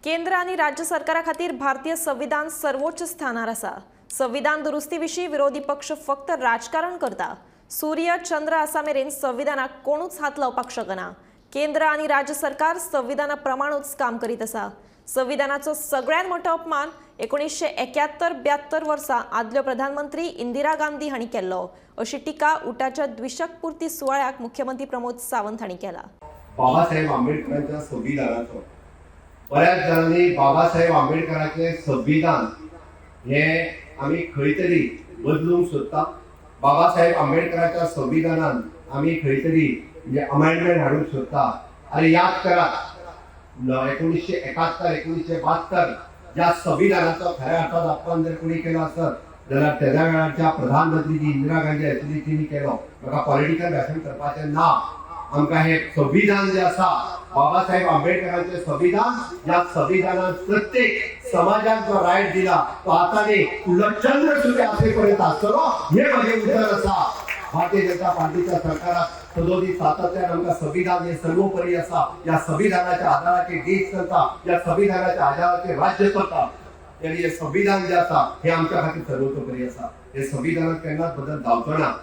केंद्र आणि राज्य सरकारा खातीर भारतीय संविधान सर्वोच्च स्थानार आसा। संविधान दुरुस्ती विशीं विरोधी पक्ष फक्त राजकारण करता। सूर्य चंद्र आसा मेरेन संविधानाक कोणूच हात लावपाक शकना। केंद्र आणि राज्य सरकार संविधाना प्रमाणूच काम करीत आसा। संविधानाचो सगळ्यात मोठो अपमान 1971-72 वर्सा आदल्यो प्रधानमंत्री इंदिरा गांधी हांणी केल्लो, अशी टिका उटाच्या द्विशकपूर्ती सुवाळ्याक मुख्यमंत्री प्रमोद सावंत हांणी केला। बाबासाहेब आंबेडकरांच्या संविधानाचो बऱ्याच जणांनी बाबासाहेब आंबेडकरांचे संविधान हे आम्ही खंय तरी बदलूंक सोदता। बाबासाहेब आंबेडकरांच्या संविधानान आम्ही खंय तरी म्हणजे अमेंडमेंट हाडूंक सोदता। आणि याद करा 1971-1972 ज्या संविधानाचो खऱ्या अर्थान अपमान जर कोणी केलो आसत जाल्यार त्या वेळाच्या प्रधानमंत्री जी इंदिरा गांधी आशिल्ली तिणी केलो। म्हाका पॉलिटिकल भाशण करपाचें ना। आमकां हे संविधान जे आसा बाबासाहेब आंबेडकरांचे संविधान, या संविधानात प्रत्येक समाजाक जो रायट दिला तो आता न्ही फुडलो चंद्र सुद्धा असेपर्यंत आसतलो हे म्हजें उतर आसा। भारतीय जनता पार्टीच्या सरकाराक सदोदीत सातत्यान आमकां संविधान हे सर्वोपरी आसा। या संविधानाच्या आधाराचेर देश चलता, या संविधानाच्या आधाराचेर राज्य चलता। हे संविधान जे आसा हे आमच्या खातीर सर्वोतोपरी आसा। हे संविधानात केन्नाच बदल जावचो ना।